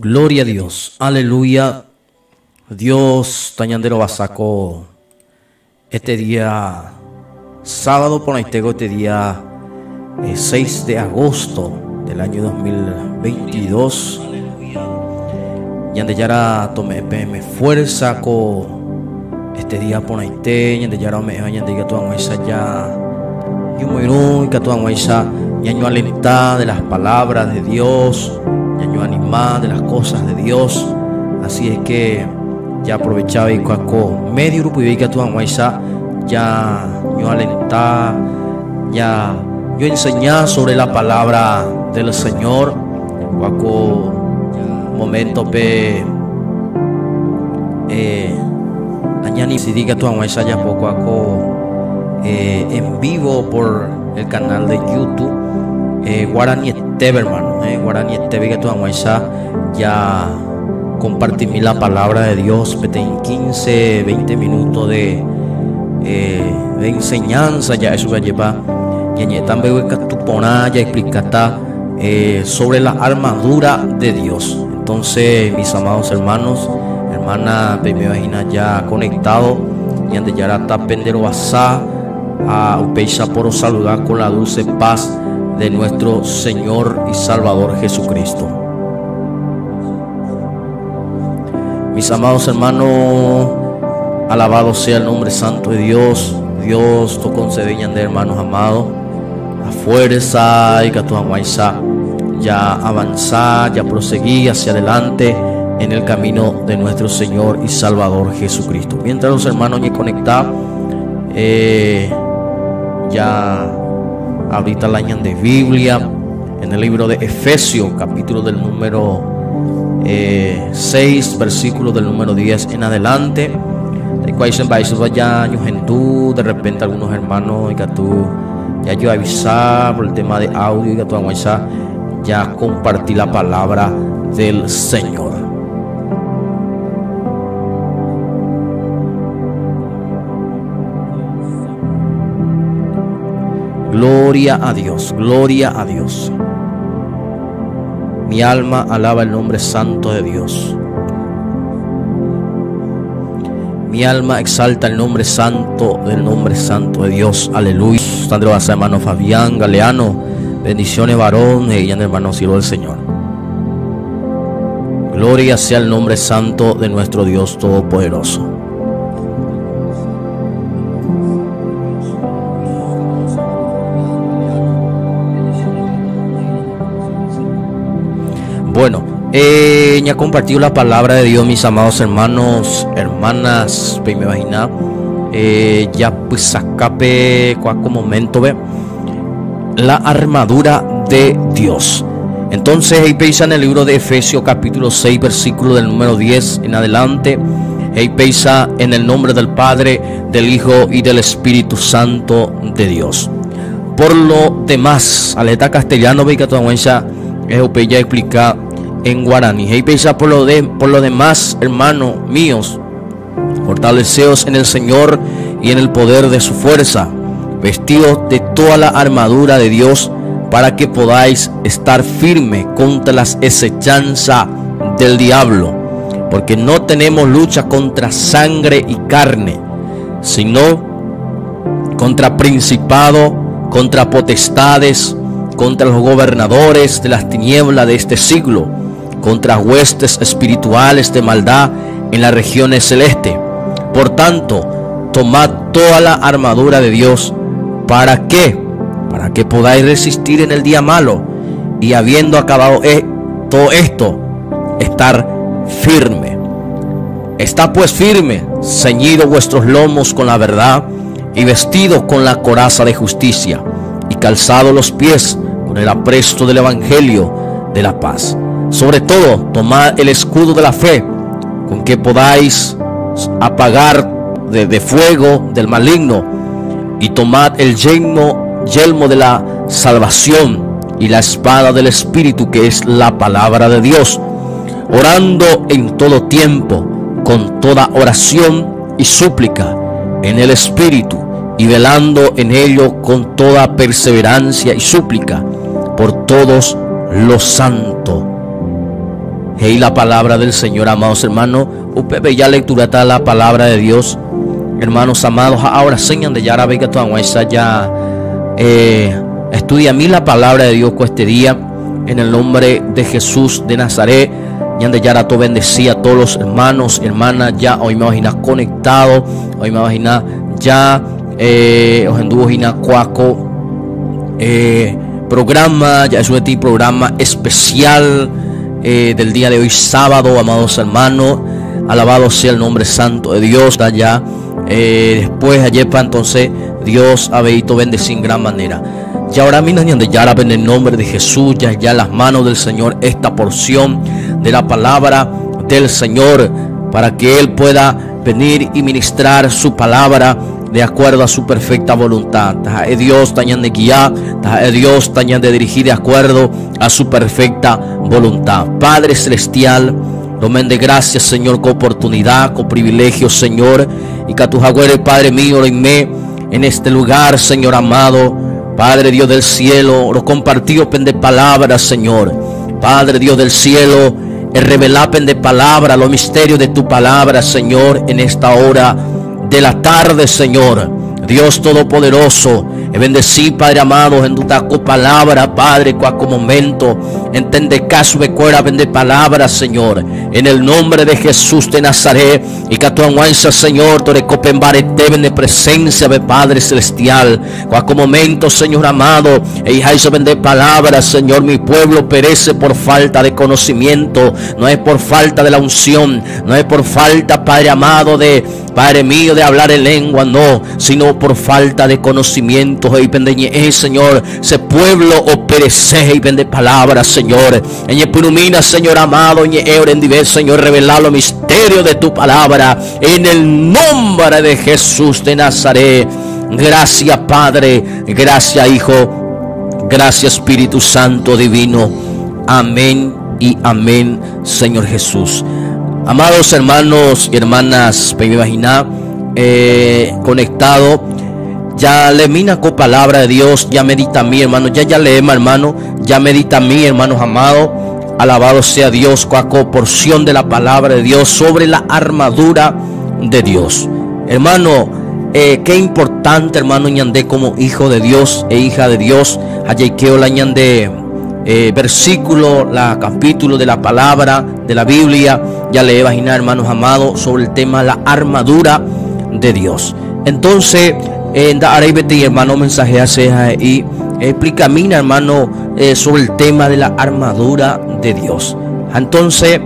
Gloria a Dios, aleluya. Dios tañandero basaco este día sábado por Aitego, este día 6 de agosto del año 2022. Yande yara tome me fuerza co este día por Aite, yande yara me yande que toda esa ya yo muy que toda esa yaño alentar de las palabras de Dios, yaño animar de las cosas de Dios. Así es que ya aprovechaba y cuaco medio grupo y que toda esa ya yo alentar, ya yo enseñar sobre la palabra del Señor. Cuaco momento pe añani si diga tu esa ya poco en vivo por el canal de YouTube Guarani Esteve, hermano, Guarani Esteve que tu esa ya compartí la palabra de Dios en 15-20 minutos de enseñanza. Ya eso va a llevar y también que tu poná ya explicata sobre la armadura de Dios. Entonces, mis amados hermanos, hermana, me imagina ya conectado y ande ya está pendero basá a upeisa por saludar con la dulce paz de nuestro Señor y Salvador Jesucristo. Mis amados hermanos, alabado sea el nombre santo de Dios. Dios te concede, hermanos amados, la fuerza y que tu amaisa ya avanzar, ya proseguir hacia adelante en el camino de nuestro Señor y Salvador Jesucristo. Mientras los hermanos me conectan, ya ahorita la añan de Biblia en el libro de Efesios, capítulo del número 6, versículo del número 10 en adelante. De repente algunos hermanos y que tú ya yo avisar por el tema de audio y que tú ya compartí la palabra del Señor. Gloria a Dios, gloria a Dios. Mi alma alaba el nombre santo de Dios. Mi alma exalta el nombre santo de Dios. Aleluya. Sandro Baza, hermano Fabián Galeano. Bendiciones, varón, y hermano siervo del Señor. Gloria sea el nombre santo de nuestro Dios Todopoderoso. Bueno, ya compartido la palabra de Dios, mis amados hermanos, hermanas, me imagina, ya pues acape cuaco momento ve la armadura de Dios. Entonces ahí pesa en el libro de Efesios capítulo 6 versículo del número 10 en adelante. Ahí pesa en el nombre del Padre, del Hijo y del Espíritu Santo de Dios. Por lo demás, aleta castellano ve que toda esa es ya explica en guaraní. Ahí pesa por lo demás, hermanos míos, fortaleceos en el Señor y en el poder de su fuerza, vestidos de toda la armadura de Dios, para que podáis estar firme contra las acechanzas del diablo, porque no tenemos lucha contra sangre y carne, sino contra principados, contra potestades, contra los gobernadores de las tinieblas de este siglo, contra huestes espirituales de maldad en las regiones celestes. Por tanto, tomad toda la armadura de Dios. ¿Para qué? Para que podáis resistir en el día malo, y habiendo acabado todo esto, estar firme. Está pues firme, ceñido vuestros lomos con la verdad, y vestidos con la coraza de justicia, y calzados los pies con el apresto del evangelio de la paz. Sobre todo, tomad el escudo de la fe, con que podáis apagar de fuego del maligno, y tomad el yelmo de la salvación y la espada del Espíritu, que es la palabra de Dios, orando en todo tiempo con toda oración y súplica en el Espíritu, y velando en ello con toda perseverancia y súplica por todos los santos. Hey, la palabra del Señor, amados hermanos. Upepe ya lectura está la palabra de Dios. Hermanos amados, ahora señan de Yara Vega Tuanguesa ya estudia a mí la palabra de Dios con este día. En el nombre de Jesús de Nazaret. Yande Yara to bendecía a todos los hermanos y hermanas. Ya hoy me imagina conectado. Hoy me imagina ya os anduvo hina cuaco programa. Ya es un programa especial del día de hoy, sábado, amados hermanos. Alabado sea el nombre santo de Dios. Allá después ayer para entonces Dios ha visto bendecir en gran manera. Y ahora mismo ya en el nombre de Jesús, ya en las manos del Señor esta porción de la palabra del Señor, para que Él pueda venir y ministrar su palabra de acuerdo a su perfecta voluntad. Dios tañan de guiar, Dios tañan de dirigir de acuerdo a su perfecta voluntad. Padre celestial, tomen de gracias, Señor, con oportunidad, con privilegio, Señor, y que tu jaguere, Padre mío, en este lugar, Señor amado, Padre Dios del cielo, lo compartió de palabras, Señor. Padre Dios del cielo, revelapen de palabra los misterios de tu palabra, Señor, en esta hora de la tarde, Señor. Dios todopoderoso, bendecí, Padre amado, en tu palabra, Padre, cuaco momento, entende caso de cuera, vende palabra, Señor, en el nombre de Jesús de Nazaret, y que tu aguanza, Señor, tore copembare te vende presencia de Padre celestial, cuaco momento, Señor amado, e hija hizo vende palabra, Señor. Mi pueblo perece por falta de conocimiento, no es por falta de la unción, no es por falta, Padre amado, de Padre mío, de hablar en lengua, no, sino por falta de conocimiento. Señor, ese pueblo o perece y vende palabras, Señor. Señor amado, Señor, revelar los misterios de tu palabra en el nombre de Jesús de Nazaret. Gracias, Padre, gracias, Hijo, gracias, Espíritu Santo divino. Amén y amén, Señor Jesús. Amados hermanos y hermanas, me imagina conectado, ya le mina con palabra de Dios, ya medita mi hermano, ya leemos, hermano, ya medita mi hermanos amados. Alabado sea Dios, cuaco porción de la palabra de Dios sobre la armadura de Dios. Hermano, qué importante, hermano, ñande como hijo de Dios e hija de Dios. Allá que la ñande versículo, la capítulo de la palabra de la Biblia, ya le imaginar, hermanos amados, sobre el tema la armadura de Dios. Entonces, hermano, mensaje hace y explica mi hermano sobre el tema de la armadura de Dios. Entonces,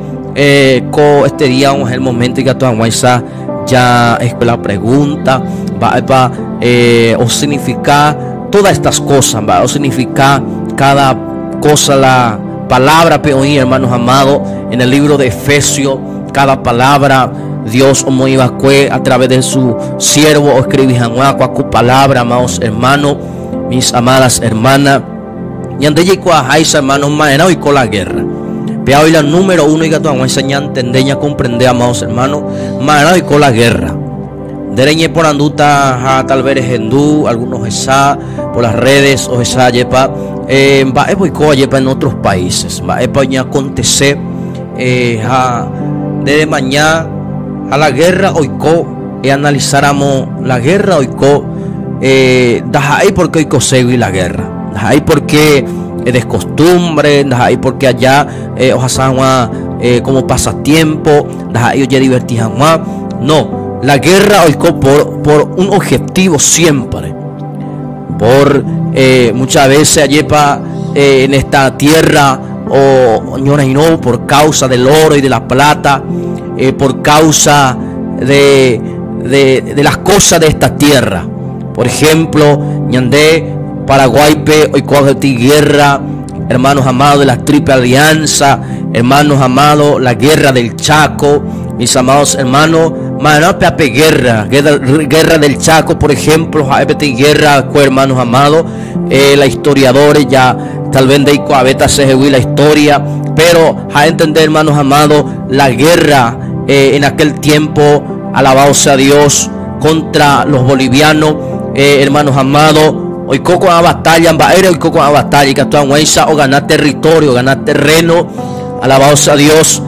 con este día es el momento que toda ya es la pregunta va o significar todas estas cosas, va o significar cada cosa, la palabra peoí, hermanos amados, en el libro de Efesios, cada palabra Dios a través de su siervo o escribijan cu palabra, amados hermanos, mis amadas hermanas, y ande llegó a Jaisa, hermanos, maena y con la guerra. Vea hoy la número uno y que tú enseñar, entender y comprender, amados hermanos, maena y con la guerra. Dereñe por anduta, tal vez hindú, algunos esa por las redes o esa yepa, va yepa en otros países, va a acontecer desde mañana a la guerra oiko y analizáramos la guerra oiko ahí porque oiko segui la guerra, ahí porque es costumbre, ahí porque allá ojasanwa como pasatiempo, ahí oye divertijan más. No, la guerra oiko por un objetivo siempre, por muchas veces ayepa en esta tierra o no, por causa del oro y de la plata, por causa de las cosas de esta tierra. Por ejemplo, ñandé Paraguaype hoy coge guerra, hermanos amados, de la Triple Alianza, hermanos amados, la guerra del Chaco, mis amados hermanos, guerra del Chaco, por ejemplo, guerra, hermanos amados, la historiadores ya tal vez de Icoabeta se la historia, pero a entender, hermanos amados, la guerra en aquel tiempo, alabado sea Dios, contra los bolivianos, hermanos amados, hoy coco a batalla, hoy coco a batalla, que o ganar territorio, ganar terreno, Alabados a Dios.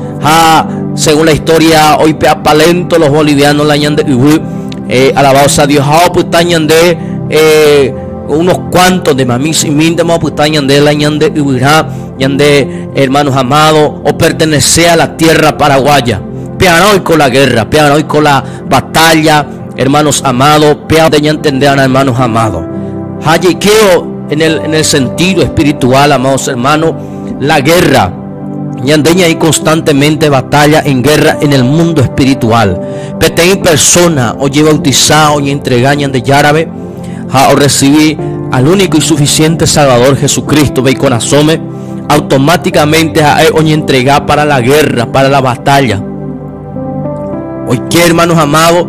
Según la historia, hoy pea palento los bolivianos la ñande alabados a Dios. Pues ñande unos cuantos de mamis y mínimo pues ñande la ñande ñande, hermanos amados, o pertenece a la tierra paraguaya. Pean hoy con la guerra, pean hoy con la batalla, hermanos amados, pean de entender, hermanos amados. Hayiqueo en el sentido espiritual, amados hermanos, la guerra. Ñandeña hay constantemente batalla en guerra en el mundo espiritual. Petei persona oye bautizado y entregañan de árabe o recibir al único y suficiente Salvador Jesucristo ve con asome automáticamente a oye entregar para la guerra, para la batalla. Hoy que hermanos amados,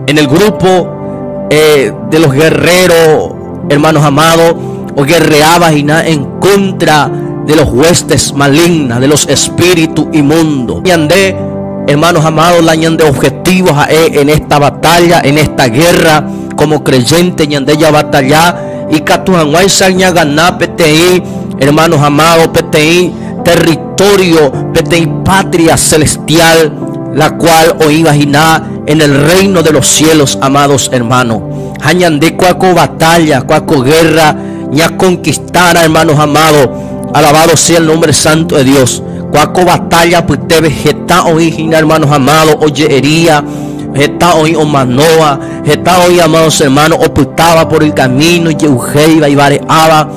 en el grupo de los guerreros, hermanos amados, o guerreaba y nada en contra de los huestes malignas, de los espíritus inmundos. Ñandé, hermanos amados, la ñande objetivos en esta batalla, en esta guerra, como creyente, ñandé ya batalla y catuanguay saña ganá PTI, hermanos amados, PTI, territorio, PTI, patria celestial, la cual hoy imagina en el reino de los cielos, amados hermanos. Hañandé cuaco batalla, cuaco guerra, ya conquistara, hermanos amados. Alabado sea el nombre santo de Dios. Cuaco batalla, pues te vegeta hoy, hermanos amados, oyería, geta hoy o manoa, geta hoy, amados hermanos, oputaba por el camino, y ugeiba y vareaba,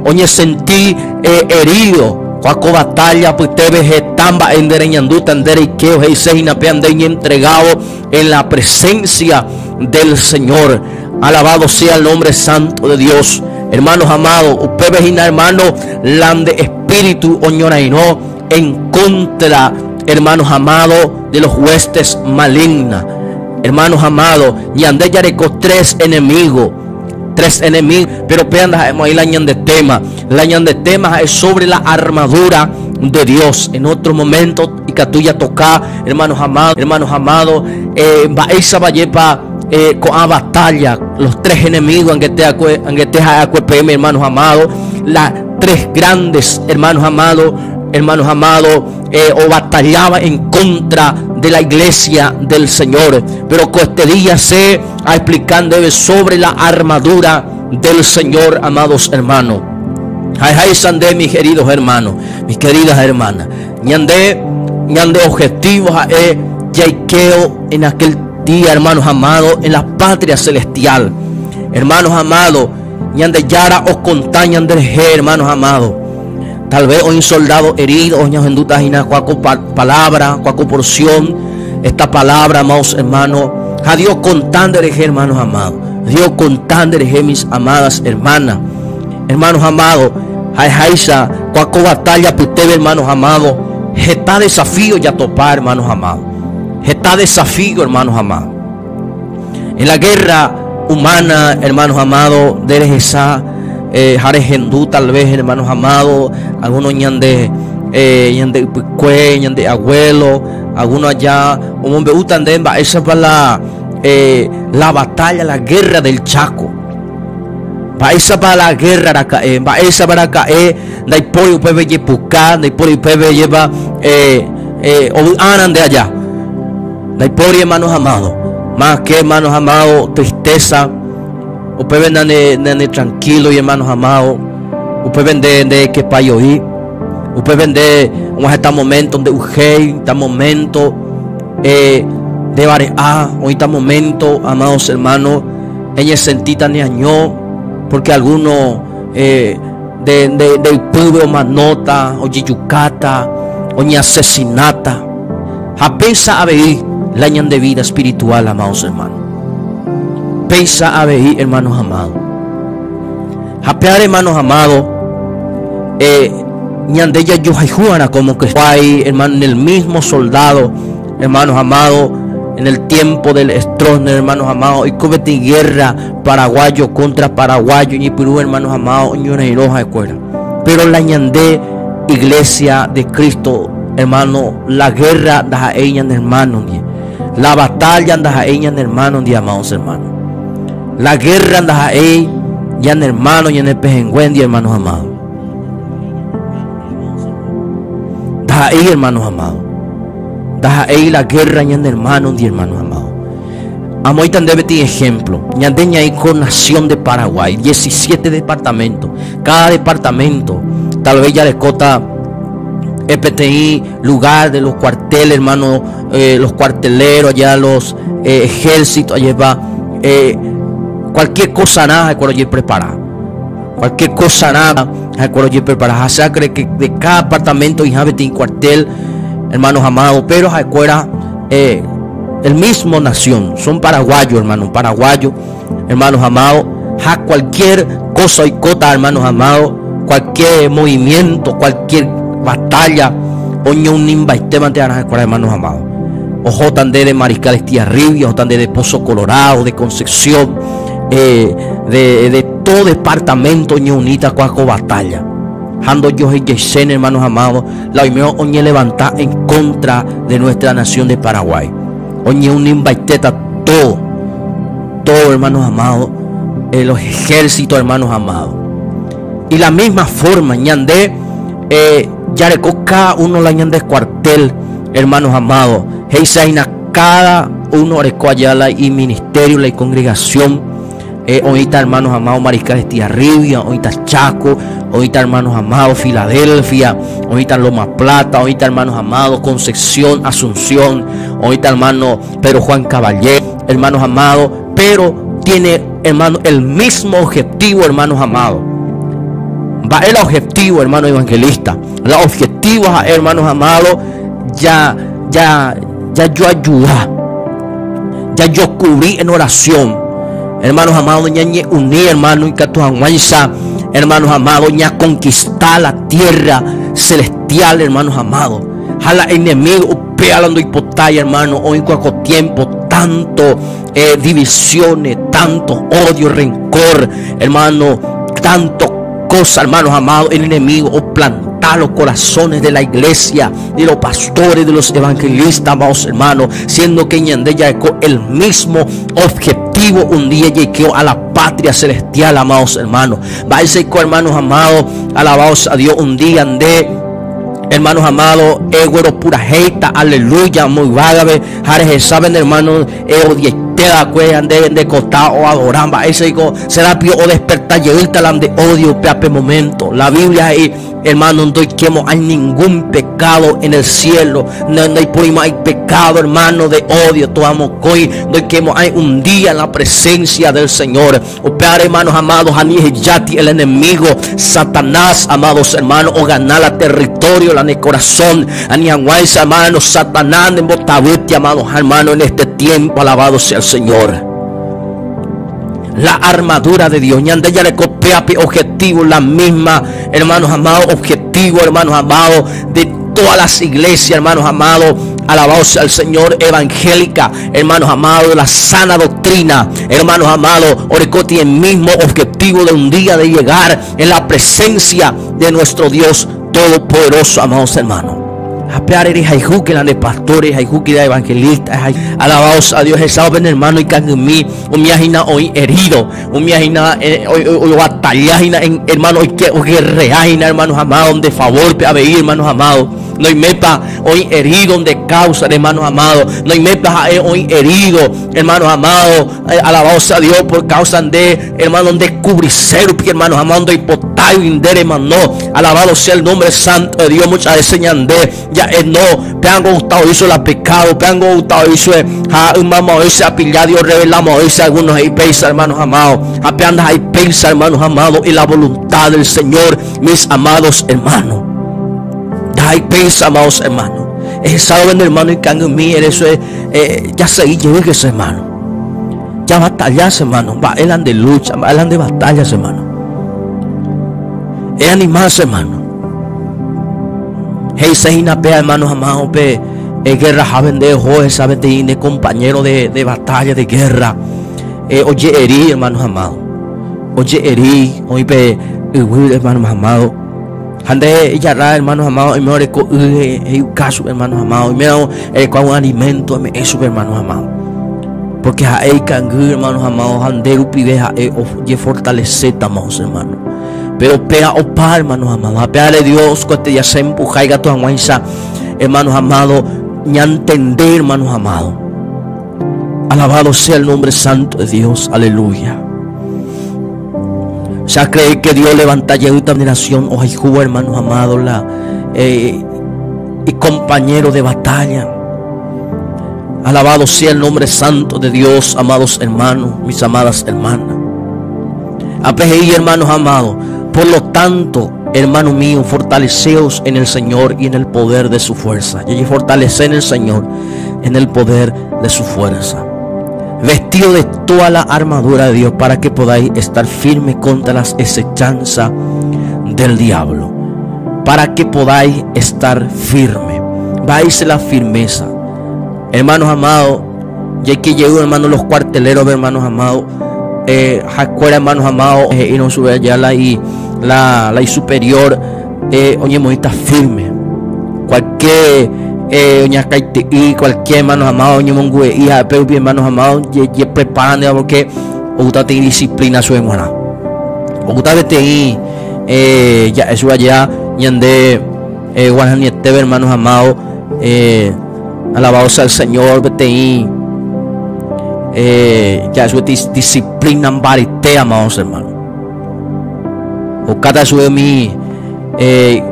oye sentí herido. Cuaco batalla, pues te vegetamba en dereñanduta, en derequeo, heiseina, peandeña entregado en la presencia del Señor. Alabado sea el nombre santo de Dios. Hermanos amados, ustedes y hermanos, lande espíritu oñoraino en contra, hermanos amados, de los huestes malignas. Hermanos amados, ñande yareco tres enemigos, pero peanda ahí la ñande tema. La ñande tema es sobre la armadura de Dios. En otro momento, y que tuya toca, hermanos amados, va esa vallepa. Con a batalla los tres enemigos en que te PM, hermanos amados, las tres grandes hermanos amados, o batallaba en contra de la iglesia del Señor. Pero con este día se explicando sobre la armadura del Señor, amados hermanos. Ay sandé, mis queridos hermanos, mis queridas hermanas, ñande objetivos yaikeo en aquel día, hermanos amados, en la patria celestial. Hermanos amados, ñande yara os contañan del G, hermanos amados. Tal vez hoy un soldado herido, oña genduta jina, cuaco palabra, cuaco porción, esta palabra, amados hermanos, a Dios contando del G, hermanos amados. Dios contando del G, mis amadas hermanas. Hermanos amados, hay jaisa, cuaco batalla, pues ustedes, hermanos amados, está desafío ya topar, hermanos amados. Está desafío, hermanos amados. En la guerra humana, hermanos amados, de esa jaregendú, tal vez, hermanos amados, algunos ñande picue, ñande abuelo, algunos allá, un hombre utandemba, esa para la batalla, la guerra del Chaco. Va esa para la guerra, va esa para caer, dai pollo puede llevar, dai pollo puede llevar, o anan de allá. Dai por hermanos amados, más que hermanos amados, tristeza, ustedes ven de tranquilo y hermanos amados, ustedes ven de que para oír, ustedes ven de un este momento de ugei, este momento de varear, hoy este momento, amados hermanos, en el sentido ni año, porque algunos del pueblo manota, o yucata, o ni asesinata, apensa a ver la ñan de vida espiritual, amados hermanos. Pensa a ver, hermanos amados. Japear, hermanos amados, ñan de ella yo juana como que hay, hermano, en el mismo soldado, hermanos amados, en el tiempo del Stroessner, hermanos amados, y cubeti guerra paraguayo contra paraguayo, y Perú, hermanos amados, y una hiroja de cuerda. Pero la ñan de iglesia de Cristo, hermano, la guerra da ella, hermanos, la batalla anda ella, hermanos, amados hermanos. La guerra anda ella, hermanos, y en el pejengüen, hermanos amados. Da ahí, hermanos amados. Da ahí la guerra ñande hermanos y hermanos amados. Amo tan debe tener ejemplo. Ñandeña ahí con nación de Paraguay. 17 departamentos. Cada departamento tal vez ya le cota EPTI, lugar de los cuarteles, hermano, los cuarteleros, allá los ejércitos, allá va cualquier cosa nada, cuando yo preparado. Cualquier cosa nada, cuando yo preparado. O sea, cree que de cada apartamento y tiene cuartel, hermanos amados, pero afuera el mismo nación, son paraguayos, hermanos, paraguayos, hermanos amados. A cualquier cosa y cota, hermanos amados, cualquier movimiento, cualquier batalla, oño un nimba y te mantenerán, hermanos amados. Ojo tan de Mariscal Estiarribia, ojo tan de Pozo Colorado, de Concepción, de todo departamento, oño unita, cuaco batalla. Hando yo y Yesen, hermanos amados, la primera oñe levantar en contra de nuestra nación de Paraguay. Oñe un nimba y teta, todo, hermanos amados, los ejércitos, hermanos amados. Y la misma forma, ñandé, yareco cada uno la ñandé cuartel, hermanos amados. Heisaina cada uno areco allá y ministerio, la congregación. Ahorita, hermanos amados, Mariscal Estiarribia, ahorita Chaco, ahorita, hermanos amados, Filadelfia, ahorita Loma Plata, ahorita, hermanos amados, Concepción, Asunción, ahorita, hermano Pedro Juan Caballero, hermanos amados, pero tiene, hermano, el mismo objetivo, hermanos amados. Va el objetivo, hermano evangelista. El objetivo, hermanos amados, ya yo ayudar, ya yo cubrí en oración. Hermanos amados, ñañe unir, hermano, y que tu aguanza, hermanos amados, ña conquistar la tierra celestial, hermanos amados. Jala enemigo, pealando y potaya, hermano, hoy cuaco tiempo, tanto divisiones, tanto odio, rencor, hermano, tanto cosa, hermanos amados, el enemigo o plantar los corazones de la iglesia, de los pastores, de los evangelistas, amados hermanos, siendo que ñandeya el mismo objetivo un día llegué a la patria celestial, amados hermanos. Váyase, hermanos amados, alabados a Dios un día andé, hermanos amados, güero pura jeita, aleluya, muy vágame, jares saben, hermanos, odieteda, ande de costado o adoramba, ese será pio o despertar, llegarta de odio, peape momento. La Biblia ahí, hermano, no hay ningún pecado en el cielo, no hay por hay pecado, hermano, de odio, tomamos coy, no hay un día en la presencia del Señor. O peor, hermanos amados, yati el enemigo, Satanás, amados hermanos, o ganar el territorio, en el corazón, anianguaisa, hermanos, Satanás en botabuti, amados hermanos, en este tiempo, alabado sea el Señor. La armadura de Dios, ñande ya le copia objetivo, la misma, hermanos amados, objetivo, hermanos amados, de todas las iglesias, hermanos amados, alabado sea el Señor, evangélica, hermanos amados, la sana doctrina, hermanos amados, Orecoti, el mismo objetivo de un día de llegar en la presencia de nuestro Dios todopoderoso, amados hermanos. Que la de pastores, que de evangelistas, alabados a Dios, ven hermano, y que en mí, un viajina hoy herido, un viajina hoy batallajina, hermano, hoy que guerreajina, hermanos amados, de favor, a ver, hermanos amados. No hay mepa hoy herido donde causa, hermanos amados. No hay mepa hoy herido, hermanos amados. Alabados a Dios por causa de, hermanos, de cubricero, hermanos amados, de hipotayo, hermano. Alabado sea el nombre santo de Dios. Muchas veces ya no, te han gustado eso la pecado, te han gustado eso, hermano, ese apillado, Dios revelamos ese algunos ahí pensa, hermanos amados. Apenas ahí pensa, hermanos amados, y la voluntad del Señor, mis amados hermanos. Hay pensa, amados hermanos. Es saben, hermano, y que en mí eso es, ya seguí, llegué ese hermano. Ya batallas, hermano. Va, él ande lucha, él ande batallas, hermano. Es animarse, hermano. Hey, se inapea, hermanos amados, pe, guerra, saben de hoy, saben de compañero de batalla, de guerra. Oye, herí, hermanos amados. Oye, herí, hoy, pe, hermanos amados. Ande ya hermanos amados, y me ore con caso, hermanos amados, y me con un alimento, eso, hermanos amados. Porque hay cangú, hermanos amados, ande upiveja y fortalecer, amados hermanos. Pero pea opa, hermanos amados. A pearle Dios, cuando ya se empuja y gato aguanza, hermanos amados, ni a entender, hermanos amados. Alabado sea el nombre santo de Dios. Aleluya. Ya cree que Dios levanta ya esta generación. Hoy jugo, hermanos amados, y compañero de batalla. Alabado sea el nombre santo de Dios, amados hermanos, mis amadas hermanas. APGI, hermanos amados. Por lo tanto, hermano mío, fortaleceos en el Señor y en el poder de su fuerza. Y fortalece en el Señor, en el poder de su fuerza. Vestido de toda la armadura de Dios, para que podáis estar firmes contra las acechanzas del diablo. Para que podáis estar firmes. Vais la firmeza. Hermanos amados, ya que llegó, hermanos, los cuarteleros, hermanos amados, Jacuera, hermanos amados, y no sube allá la superior, oye, está firme. Cualquier, cualquier, hermanos amados, oye, mongue, hija, pero bien, hermanos amados, y preparan, porque usted tiene disciplina, su hermana. Usted tiene, ya, eso allá, y ande, Guananiete, hermanos amados, alabado sea el Señor, BTI. Ya eso es disciplina en varite, amados hermanos. O cada eso de mí,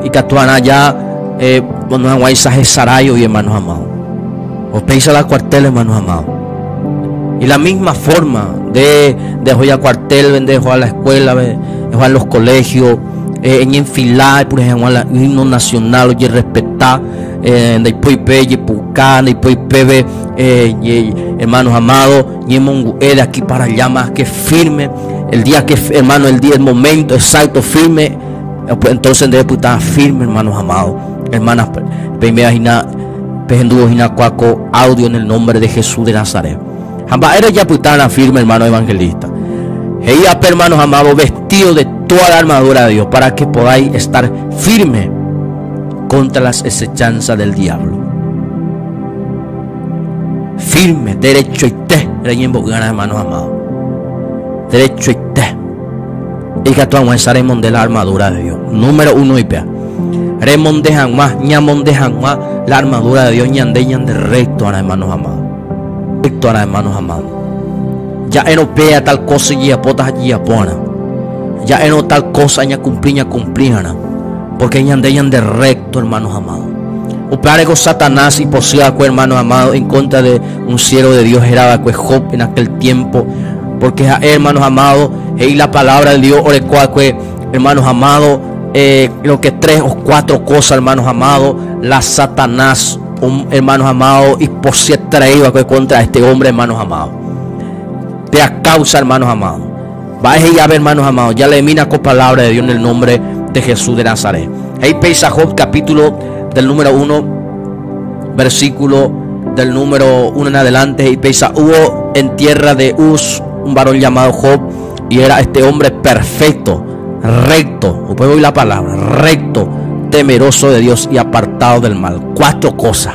y catuana ya, cuando no hay sarayo y hermanos amados. O peisa la cuartel, hermanos amados. Y la misma forma de jugar cuartel, de jugar a la escuela, de jugar a los colegios, en enfilar, por ejemplo, el himno nacional, y respetar, después y buscar, después hermanos amados, y de aquí para allá más que firme. El día que, hermano, el momento exacto firme, entonces debe estar firme, hermanos amados, hermanas, audio en el nombre de Jesús de Nazaret. Era ya putana firme, hermano evangelista. Ella, hermanos amados, vestido de toda la armadura de Dios, para que podáis estar firme contra las acechanzas del diablo. Firme, derecho y te, hermanos amados. Derecho y te. Y que tú avanzaremos de la armadura de Dios. Número 1 y pea. Remondejan más, ñamondejan más la armadura de Dios, ñandeñan de recto, hermanos amados. Recto, hermanos amados. Ya europea tal cosa y apotas y apona. Ya no tal cosa ya cumplía. Porque ñandeñan de recto, hermanos amados. Operego Satanás y posea, hermanos amados, en contra de un siervo de Dios, era Job en aquel tiempo. Porque, hermanos amados, y la palabra de Dios, hermanos amados, lo que 3 o 4 cosas, hermanos amados, la Satanás, hermanos amados, y posee traído contra este hombre, hermanos amados. De a causa, hermanos amados. Vaya y a ver, hermanos amados, ya le mina con palabra de Dios en el nombre de Jesús de Nazaret. Ahí pesa Job, capítulo del número 1, versículo del número 1 en adelante. Y pesa: hubo en tierra de Uz un varón llamado Job, y era este hombre perfecto, recto, puedo oír la palabra, recto, temeroso de Dios y apartado del mal. 4 cosas.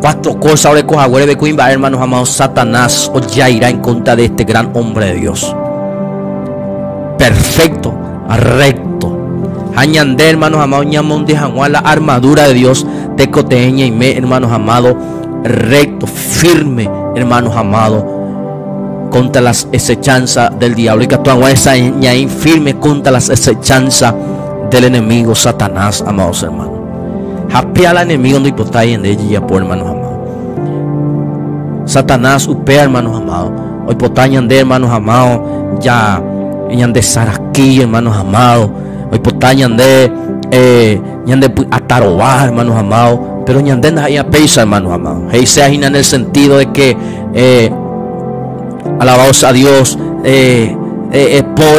4 cosas. Ahora coja, hermanos amados, Satanás o ya irá en contra de este gran hombre de Dios. Perfecto, recto. Añandé, hermanos amados, ñamón de Januá, la armadura de Dios, de coteña y me, hermanos amados, recto, firme, hermanos amados, contra las acechanzas del diablo. Y que tú esa ñaín firme contra las acechanzas del enemigo Satanás, amados hermanos. Japea al enemigo no hipotáis en ella ya por, hermanos amados. Satanás upea, hermanos amados. Hoy potañan de, hermanos amados, ya de Saraquí, hermanos amados. Hoy potañan de Atarobá, hermanos amados. Pero ñande ahí a peisa, hermanos amados. Ahí se agina en el sentido de que alabados a Dios, de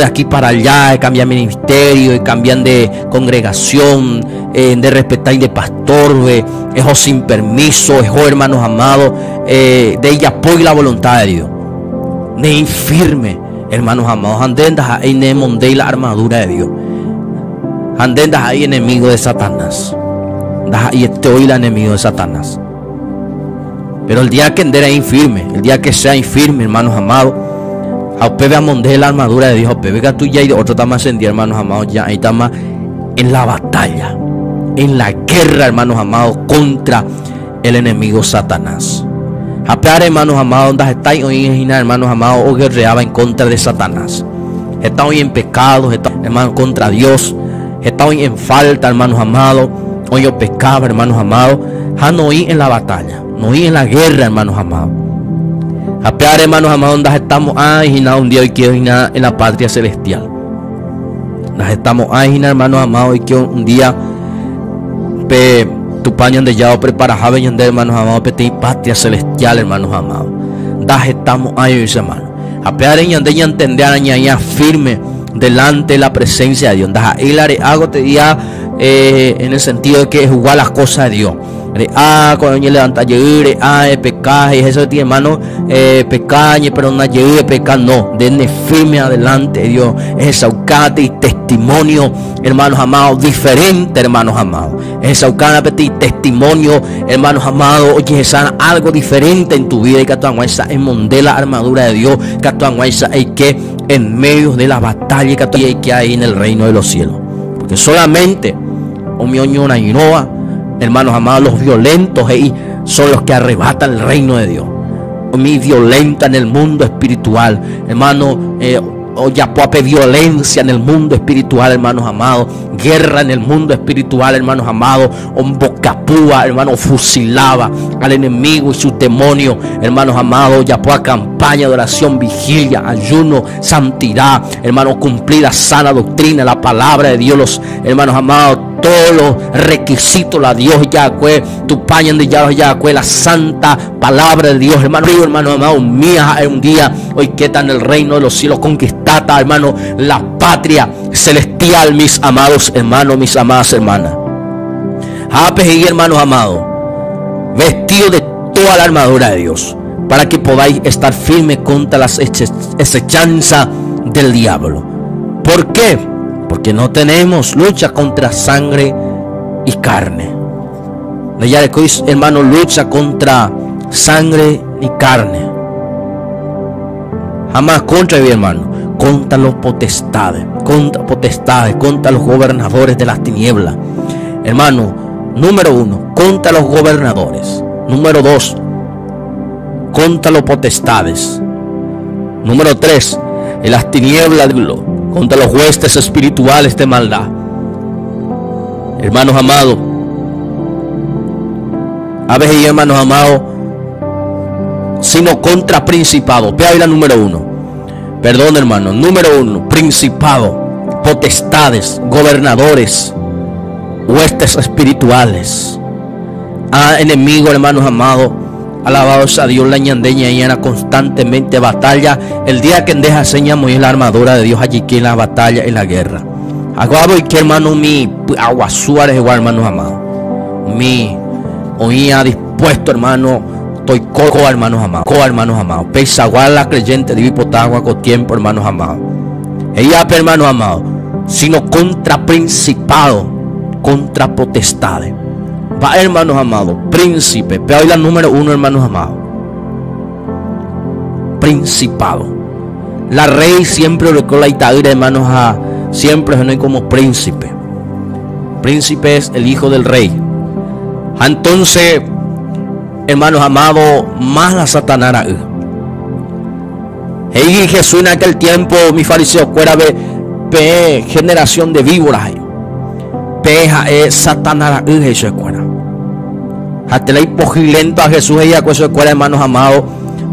aquí para allá, cambian ministerio, y cambian de congregación, de respetar y de pastor, es sin permiso, es hermanos amados, de ella apoyo la voluntad de Dios. De infirme, hermanos amados, andendas ahí de la armadura de Dios. Andendas ahí enemigo de Satanás. Y estoy el enemigo de Satanás. Pero el día que andera infirme, el día que sea infirme, hermanos amados, Aupebe amonde la armadura de Dios. Aupebe que tú ya y de otro tama sentir, hermanos amados. Ya ahí estamos en la batalla, en la guerra, hermanos amados, contra el enemigo Satanás. Apear, hermanos amados, donde estáis hoy, hermanos amados, o guerreaba en contra de Satanás. Está hoy en pecado, está, hermanos, contra Dios. Está hoy en falta, hermanos amados. Hoy yo pecaba, hermanos amados. Ya no oí en la batalla, no oí en la guerra, hermanos amados. Apear, hermanos amados, donde estamos un día hoy quiero en la patria celestial. Nos estamos hermanos amados, y que un día tu paño de yao prepara javen de hermanos amados, pete patria celestial, hermanos amados. Das estamos ahí, hermanos. Apear en de entender añaña firme delante de la presencia de Dios. Das hilare hago te día en el sentido de que es igual las cosas de Dios. Cuando yo levanta llegue pecaje, eso tiene hermano, pecañe, pero no llegue pecar, no, denle firme adelante, Dios, es saucate y testimonio, hermanos amados, diferente, hermanos amados, es saucate y testimonio, hermanos amados, oye, es algo diferente en tu vida, y que tu anguaisa en monde la armadura de Dios, que tu anguaisa hay que en medio de la batalla que hay en el reino de los cielos, porque solamente un mioñona y noa, hermanos amados, los violentos son los que arrebatan el reino de Dios. Mi violenta en el mundo espiritual, hermano, yapuape violencia en el mundo espiritual, hermanos amados, guerra en el mundo espiritual, hermanos amados, bocapúa, hermano, fusilaba al enemigo y sus demonios, hermanos amados, yapua campaña de oración, vigilia, ayuno, santidad, hermano, cumplir la sana doctrina, la palabra de Dios, los hermanos amados, todos los requisitos, la Dios Yahweh, tu paña de Yahweh, la santa palabra de Dios, hermano, amado, mía, un día, hoy que está en el reino de los cielos, conquistada, hermano, la patria celestial, mis amados hermanos, mis amadas hermanas. Y hermanos amados, vestidos de toda la armadura de Dios, para que podáis estar firmes contra las acechanzas del diablo. ¿Por qué? Porque no tenemos lucha contra sangre y carne. Hermano, lucha contra sangre y carne. Jamás contra mi hermano. Contra los potestades, contra los gobernadores de las tinieblas. Hermano, número 1, contra los gobernadores. Número 2, contra los potestades. Número 3, en las tinieblas contra los huestes espirituales de maldad. Hermanos amados, a veces, hermanos amados, sino contra principados. Ve ahí la número 1. Perdón, hermano. Número 1, principado, potestades, gobernadores, huestes espirituales. Enemigo, hermanos amados. Alabados a Dios, la ñandeña y ana constantemente batalla. El día que deja seña muy la armadura de Dios allí que en la batalla, en la guerra. Aguado y que hermano mi aguasuares igual, hermanos amados. Mi oía dispuesto, hermano. Estoy coco, hermanos amados. Pesa igual la creyente de Vipotagua con tiempo, hermanos amados. Ella, hermanos amados, sino contra principado, contra potestades. Va, hermanos amados, príncipe. Pero hoy la número 1, hermanos amados. Principado. La rey siempre recuerda la itaíra, hermanos, siempre no hay como príncipe. Príncipe es el hijo del rey. Entonces, hermanos amados, más la Satanás. Y Jesús en aquel tiempo, mi fariseo, fuera de generación de víboras. Peja es Satanás, eso es fuera. Hasta la hipogilento a Jesús y a eso fuera, hermanos amados.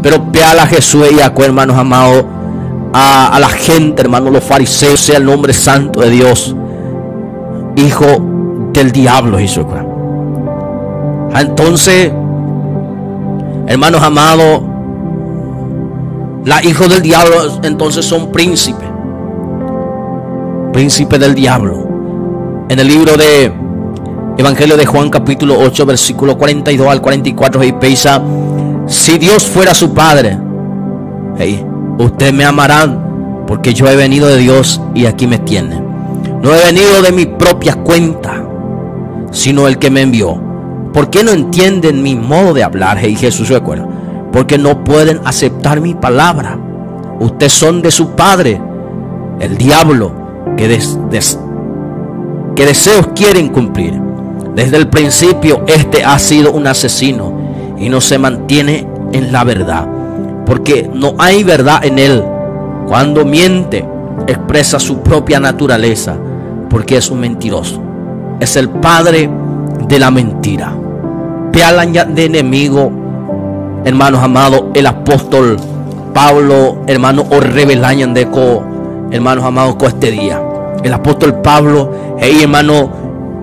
Pero peala a Jesús y a hermanos amados, a la gente, hermanos, los fariseos, sea el nombre santo de Dios, hijo del diablo, eso es fuera. Entonces, hermanos amados, los hijos del diablo entonces son príncipes del diablo. En el libro de Evangelio de Juan capítulo 8 versículo 42 al 44 y pesa: si Dios fuera su padre, ustedes me amarán, porque yo he venido de Dios y aquí me tienen. No he venido de mi propia cuenta, sino el que me envió. ¿Por qué no entienden mi modo de hablar? Jesús se acuerda. Porque no pueden aceptar mi palabra. Ustedes son de su padre, el diablo, que deseos quieren cumplir. Desde el principio ha sido un asesino y no se mantiene en la verdad, porque no hay verdad en él. Cuando miente, expresa su propia naturaleza, porque es un mentiroso. Es el padre de la mentira. Pialan de enemigo, hermanos amados, el apóstol Pablo, hermano, o revelañan de hermanos amados, este día. El apóstol Pablo, hermano,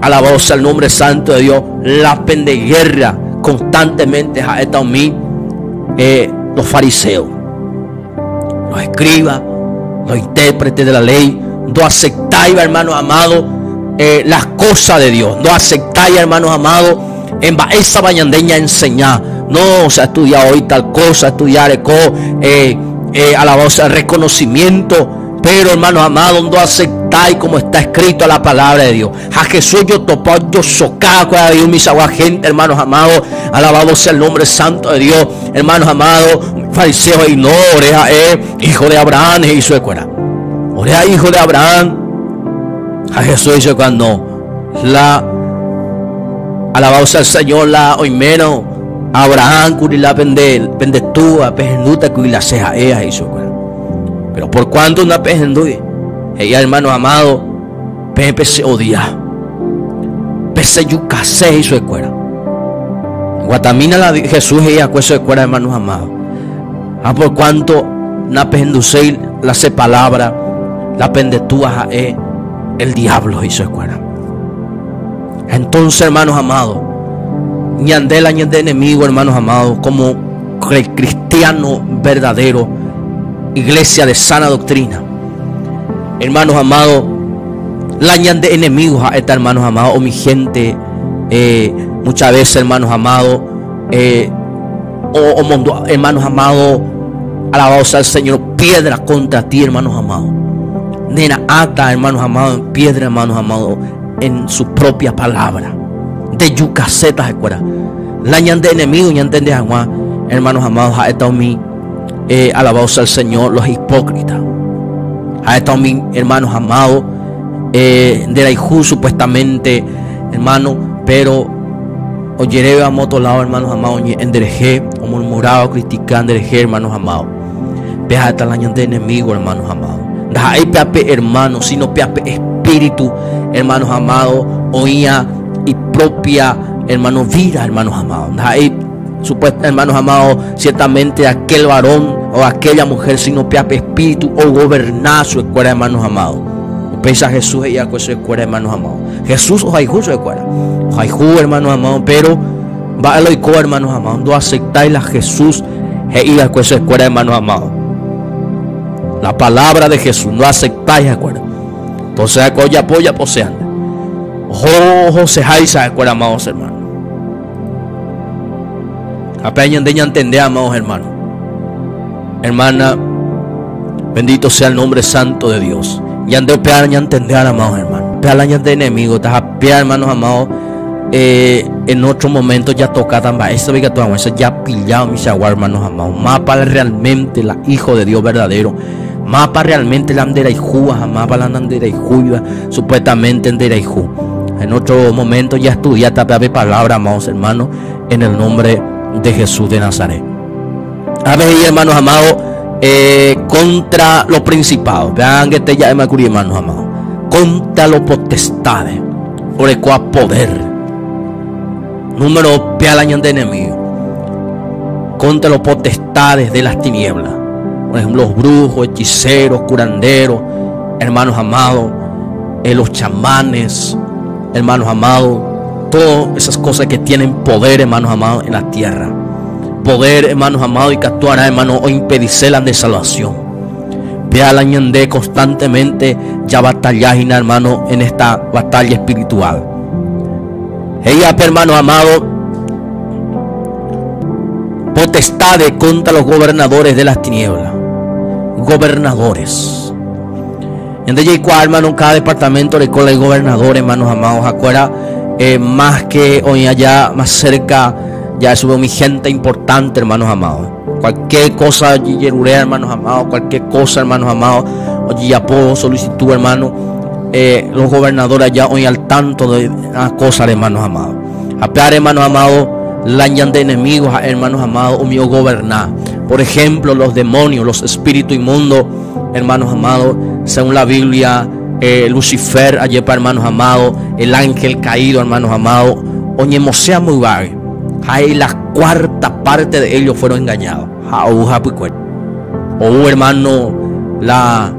alabado sea el nombre santo de Dios, la pendeguerra constantemente a esta mí, los fariseos, los escribas, los intérpretes de la ley, no aceptáis, hermanos amados, las cosas de Dios, no aceptáis, hermanos amados, en esa bañandeña enseñar, no, o sea, estudiar hoy tal cosa, estudiar alabado sea el reconocimiento, pero hermanos amados, no aceptáis como está escrito a la palabra de Dios. A Jesús yo topo, yo socaco a Dios, mis agua gente, hermanos amados, alabado sea el nombre santo de Dios, hermanos amados, fariseos y no, oreja hijo de Abraham, y su escuela, oreja hijo de Abraham. A Jesús dice cuando alabado sea el Señor, la oimeno, Abraham, curi la pendetúa, pejenduta, curi la ceja, ella y su escuela. Pero por cuanto una pejenduy, ella, hermanos amados, Pepe se odia, pese yucase y su escuela. Guatamina la Jesús ella cueso de escuela, hermanos amados. Por cuanto una pejenducei la se palabra, la pendetúa el diablo y su escuela. Entonces, hermanos amados, ñandela ñande enemigo, hermanos amados, como cristiano verdadero, iglesia de sana doctrina, hermanos amados, la ñande enemigos a esta, hermanos amados, o mi gente, muchas veces, hermanos amados, hermanos amados, alabado sea el Señor, piedra contra ti, hermanos amados. Nena ata, hermanos amados, en piedra, hermanos amados, en su propia palabra. De yucasetas, escuela. La ñan de enemigo, ñan de agua, hermanos amados, a esta mi, alabado sea el Señor, los hipócritas. A esta mi, hermanos amados, de la hijú, supuestamente, hermano, pero oyere a moto lado, hermanos amados, en dereje, o murmurado, criticando, dereje, hermanos amados. Veja esta la ñan de enemigo, hermanos amados. Da hay peape hermano, sino peape espíritu, hermanos amados, oía y propia, hermano, vida, hermanos amados. Da hay supuesto, hermanos amados, ciertamente aquel varón o aquella mujer, sino peape espíritu o gobernar su escuela, hermanos amados. Pesa Jesús ella con su escuela, hermanos amados. Jesús o Jaijú su escuela, Jaijú, hermanos amados, pero va a lo ico, hermanos amados, no aceptáis la Jesús ella con su escuela, hermanos amados. La palabra de Jesús, no aceptáis, ¿de acuerdo? Entonces, apoya, posean. Ojo, se jaisa, ¿de acuerdo, amados hermanos? Apeñan de entender, amados hermanos. Hermana, bendito sea el nombre santo de Dios. Y ande pear, ya entender, amados hermanos. Pear, ya de enemigos, está pear, hermanos amados. En otro momento ya toca también. Eso que todo eso ya pillado, mis aguas, hermanos amados. Mapa realmente la hijo de Dios verdadero. Mapa realmente la andera y juga, mapa la andera y juga, supuestamente andera y ju. En otro momento ya estudia esta palabra, amados hermanos, en el nombre de Jesús de Nazaret. A ver, hermanos amados, contra los principados. Vean que te llama curio, hermanos amados. Contra los potestades, por el cual poder. Número pealañan de enemigo. Contra los potestades de las tinieblas. Por ejemplo, los brujos, hechiceros, curanderos, hermanos amados, los chamanes, hermanos amados, todas esas cosas que tienen poder, hermanos amados, en la tierra. Poder, hermanos amados, y que actuará, hermanos, o impedicelan de salvación. Vea la ñandé constantemente ya batallar, hermanos, en esta batalla espiritual. Ella, hermanos amados, potestades contra los gobernadores de las tinieblas. Gobernadores. Entonces, hermano, cada departamento le cola el gobernador, hermanos amados. Acuerda, más que hoy allá, más cerca, ya sube mi gente importante, hermanos amados. Cualquier cosa, hermanos amados, cualquier cosa, hermanos amados, oye, ya puedo solicitud, hermano. Los gobernadores allá hoy al tanto de las cosas, hermanos amados. Apear, hermanos amados, la ñan de enemigos, hermanos amados, o mío gobernar. Por ejemplo, los demonios, los espíritus inmundos, hermanos amados, según la Biblia, Lucifer, ayer para hermanos amados, el ángel caído, hermanos amados, oye, Mosea muy vague. Ahí la cuarta parte de ellos fueron engañados. O hermano, la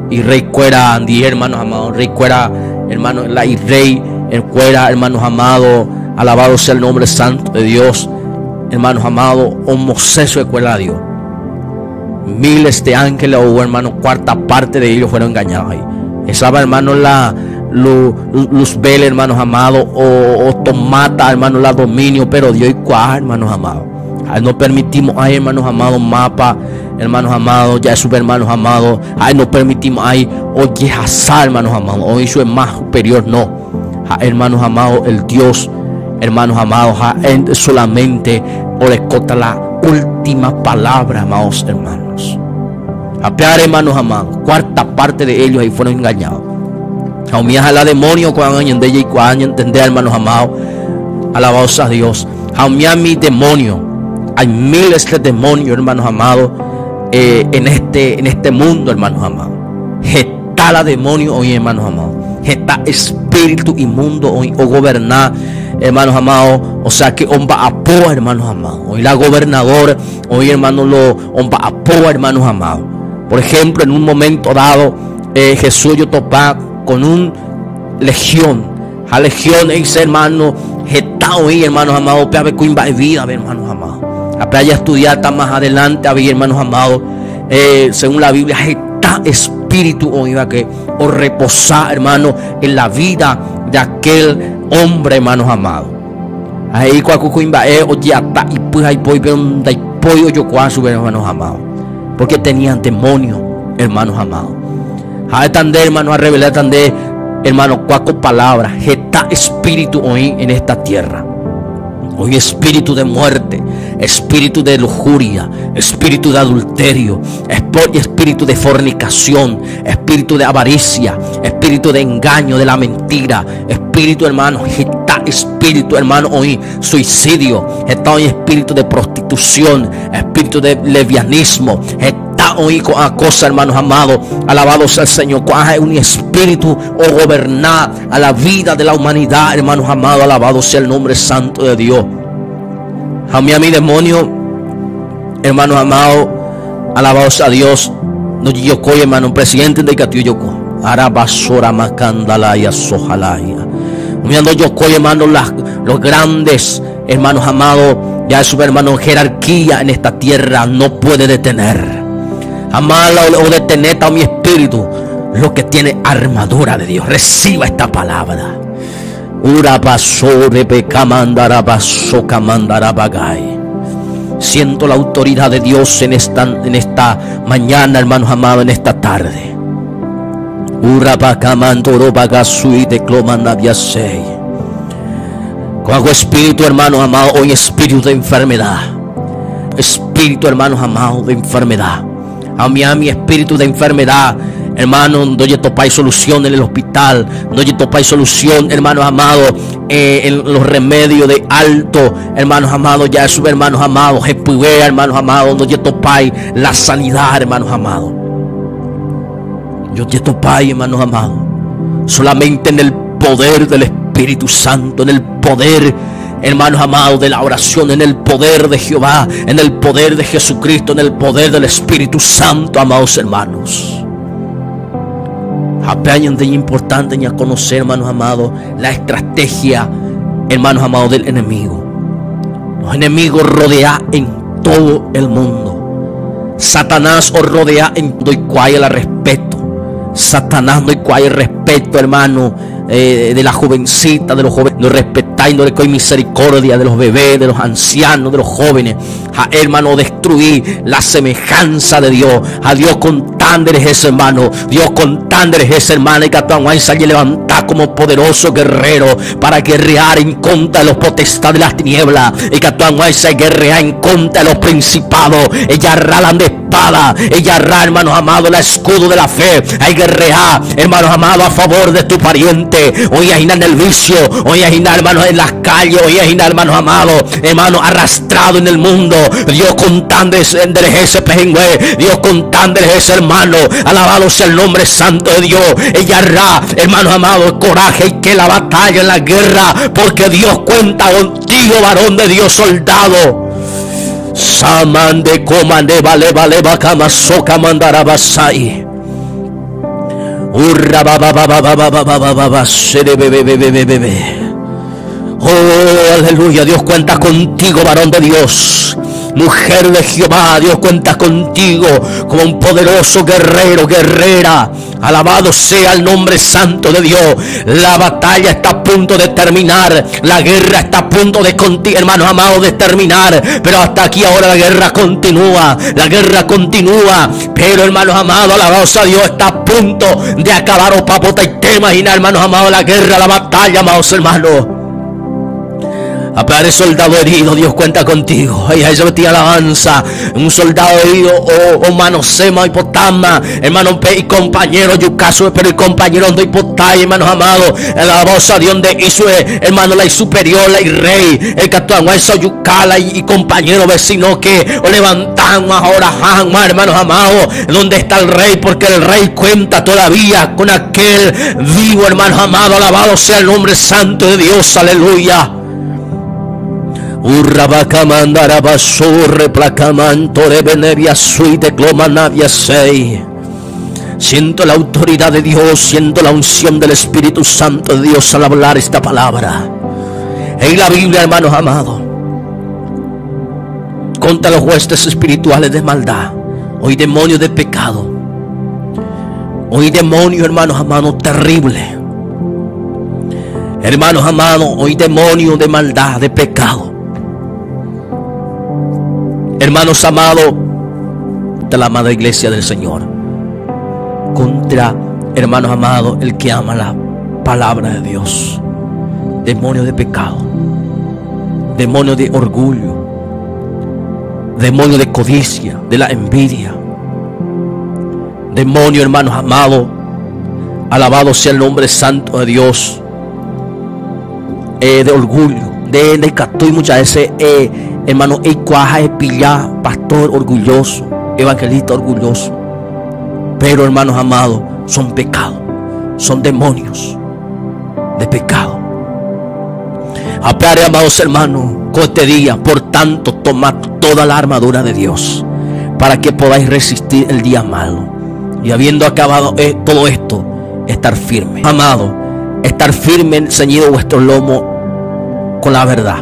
y rey cuera, Andy, hermanos amados, rey cuera, hermano, la y rey, el cuera, hermanos amados, alabado sea el nombre santo de Dios, hermanos amados, o Moisés de cuera a Dios. Miles de ángeles, o hermano, cuarta parte de ellos fueron engañados ahí. Esa, hermano, la Luzbel, hermanos amados, o Tomata, hermanos, la dominio, pero Dios y cuá, hermanos amados. Ahí no permitimos, ay, hermanos amados, mapa, hermanos amados, ya sus hermanos amados. Ahí no permitimos, ay, oye, Hazar, hermanos amados, hoy eso es más superior, no. Ay, hermanos amados, el Dios, hermanos amados, solamente orecota la última palabra, amados hermanos. Apear, hermanos amados, cuarta parte de ellos ahí fueron engañados. Jaumías a la demonio cuando de y cuando entender, hermanos amados, alabados a Dios. Jaumías mi demonio. Hay miles de demonios, hermanos amados, en este mundo, hermanos amados. Está la demonio hoy, hermanos amados. Está espíritu inmundo hoy, o gobernar, hermanos amados. O sea que omba apoa, hermanos amados. Hoy la gobernadora, hoy, hermanos, lo omba apoa, hermanos amados. Por ejemplo, en un momento dado, Jesús yo topa con un legión. A legión es, hermano, está hoy, hermanos amados, para ver cuál vida, hermanos amados. A playa estudiar está más adelante, había, hermanos amados, según la Biblia, está espíritu hoy que o reposar, hermano, en la vida de aquel hombre, hermanos amados. Ahí cuacuco imbae o ya está y pues hay pollo yo cuasu, hermanos amados, porque tenían demonio, hermanos amados. A tande, hermano, a revelar tande, hermano, cuaco palabras, está espíritu hoy en esta tierra. Hoy espíritu de muerte, espíritu de lujuria, espíritu de adulterio, espíritu de fornicación, espíritu de avaricia, espíritu de engaño, de la mentira, espíritu, hermano, está espíritu, hermano, hoy suicidio, está hoy espíritu de prostitución, espíritu de lesbianismo, está hoy con cosa, hermanos amados, alabados al Señor, es un espíritu o gobernar a la vida de la humanidad, hermanos amados, alabado sea el nombre santo de Dios. A mi demonio, hermanos amados, alabados a Dios. No yo coy, hermano, presidente de Catillo Yoko, Arabasora Macandalaya Sojalaya. Mirando yo coy, hermano, los grandes, hermanos amados, ya su hermano, jerarquía en esta tierra no puede detener. Amala o detener a mi espíritu, lo que tiene armadura de Dios. Reciba esta palabra. Siento la autoridad de Dios en esta mañana, hermanos amados, en esta tarde. Con espíritu, hermanos amados, hoy espíritu de enfermedad. Espíritu, hermanos amados, de enfermedad. A mi espíritu de enfermedad, hermano, no yo topáis solución en el hospital, no yo topáis solución, hermanos amados, en los remedios de alto, hermanos amados, ya sus hermanos amados, hermanos amados, no yo topáis la sanidad, hermanos amados. Yo te topáis, hermanos amados, solamente en el poder del Espíritu Santo, en el poder, hermanos amados, de la oración, en el poder de Jehová, en el poder de Jesucristo, en el poder del Espíritu Santo, amados hermanos. Apeñan de importante ya conocer, hermanos amados, la estrategia, hermanos amados, del enemigo. Los enemigos rodean en todo el mundo. Satanás os rodea en todo y cual el respeto. Satanás no hay cual el respeto, hermano, de la jovencita, de los jóvenes, no respetáis, no le coy misericordia de los bebés, de los ancianos, de los jóvenes. A hermano, destruir la semejanza de Dios. A Dios con tánderes ese hermano, Dios con tánderes ese hermano, y que tu y levantar está como poderoso guerrero para guerrear en contra de los potestades de las tinieblas. Y que tu se guerrea en contra de los principados. Ella ralan de espada. Ella hará, hermanos amados, el escudo de la fe. Hay guerrear, hermanos amados, a favor de tu pariente. Hoy hay en el vicio. Hoy hay, hermanos, en las calles. Hoy hay, hermanos amados, hermanos, arrastrado en el mundo. Dios contando del ejército pejengüe. Dios contando del ejército, hermano. Alabado sea el nombre santo de Dios. Ella hará, hermanos amados, coraje y que la batalla en la guerra. Porque Dios cuenta contigo, varón de Dios, soldado. Saman de comande vale bacama soca mandarabasai. Urra baba sere bebe. Oh, aleluya. Dios cuenta contigo, varón de Dios. Mujer de Jehová, Dios cuenta contigo como un poderoso guerrero, guerrera. Alabado sea el nombre santo de Dios. La batalla está a punto de terminar. La guerra está a punto de, hermanos amados, de terminar. Pero hasta aquí ahora la guerra continúa. La guerra continúa. Pero, hermanos amados, alabado sea Dios, está a punto de acabar. Oh, papota, y te imaginas, hermanos amados, la guerra, la batalla, amados hermanos. Apare soldado herido, Dios cuenta contigo. Ahí se metía alabanza. Un soldado herido, manosema, hipotama, hermano, y compañero, yucaso, pero el compañero no hipotay, hermanos amados. La voz a Dios de hizo, hermano, la superior, la y rey, el catuán, eso yucala y compañero vecino que o levantan ahora, hermanos amados. ¿Dónde está el rey? Porque el rey cuenta todavía con aquel vivo, hermanos amados. Alabado sea el nombre santo de Dios, aleluya. Urrabaca mandara basurre placamantore benevia suite clomanavia sei. Siento la autoridad de Dios, siento la unción del Espíritu Santo de Dios al hablar esta palabra. En la Biblia, hermanos amados, contra los huestes espirituales de maldad, hoy demonio de pecado, hoy demonio, hermanos amados, terrible. Hermanos amados, hoy demonio de maldad, de pecado. Hermanos amados de la madre iglesia del Señor, contra, hermanos amados, el que ama la palabra de Dios. Demonio de pecado, demonio de orgullo, demonio de codicia, de la envidia, demonio, hermanos amados, alabado sea el nombre santo de Dios, de orgullo, de catu y muchas veces, hermano, cuaja, pillá, pastor orgulloso, evangelista orgulloso. Pero, hermanos amados, son pecados, son demonios de pecado. Apare, amados hermanos, con este día, por tanto, tomad toda la armadura de Dios para que podáis resistir el día malo. Y habiendo acabado todo esto, estar firme. Amado, estar firme, ceñido vuestro lomo con la verdad.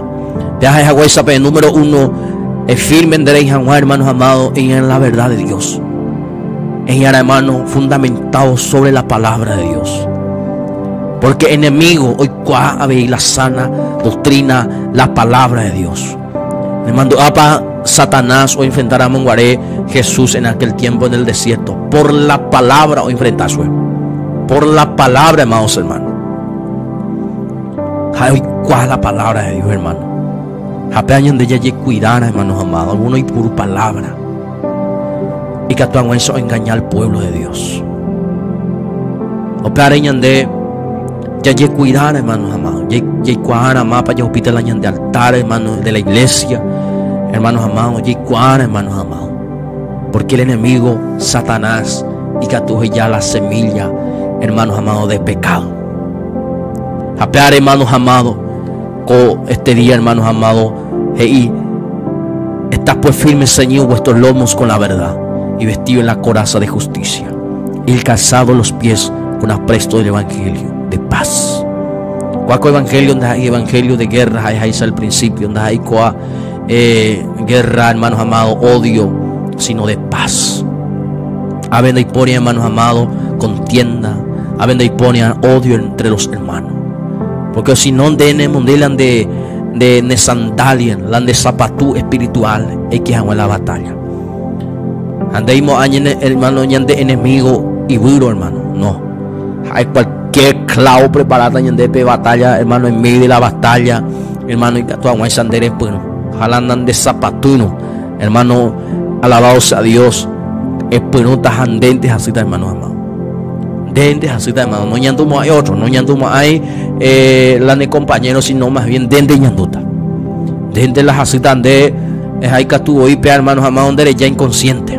Deja esa huesa, pero número 1, firme derecha, hermanos amados, en la verdad de Dios. En hermanos, fundamentado sobre la palabra de Dios. Porque enemigo, hoy cuá habéis la sana doctrina, la palabra de Dios. Le mando apa Satanás o enfrentar a Monguaré Jesús en aquel tiempo en el desierto. Por la palabra o enfrentar su. Por la palabra, amados hermanos. Hoy cuá la palabra de Dios, hermano. Apeñan de ella cuidar, hermanos amados, algunos y por palabra. Y que actúan eso engañar al pueblo de Dios. Opeareñan de ya cuidar, hermanos amados. Ya cuidar mapa, ya hospital de altar, hermanos, de la iglesia, hermanos amados. Ya cuidar, hermanos amados. Porque el enemigo, Satanás, y que atuje ya la semilla, hermanos amados, de pecado. Apear, hermanos amados, con este día, hermanos amados, y está pues firme, ceñido vuestros lomos con la verdad, y vestido en la coraza de justicia, y el calzado los pies con apresto del evangelio de paz. Cuaco evangelio, donde hay evangelio de guerra, ahí es el principio, donde hay guerra, hermanos amados, odio, sino de paz. Habendo y ponen, hermanos amados, contienda, habendo y ponen odio entre los hermanos. Porque si no delan de sandalian, la de zapatú espiritual, es que hago en la batalla. Andeimos años, hermano, de enemigo y duro, hermano. No. Hay cualquier clavo preparada en de batalla, hermano, en medio de la batalla, hermano, y que tú aguas andere, pues, ojalá andan de zapatuno, hermano, alabado sea Dios, es pues no tajan dentes así, hermano amado. Dentes así, hermano, no ñandumo hay otro, no ñandumo hay la de compañeros, sino más bien dentes ñanduta. Dentes las así de es ahí que tú oí, hermanos amados, donde ya inconsciente.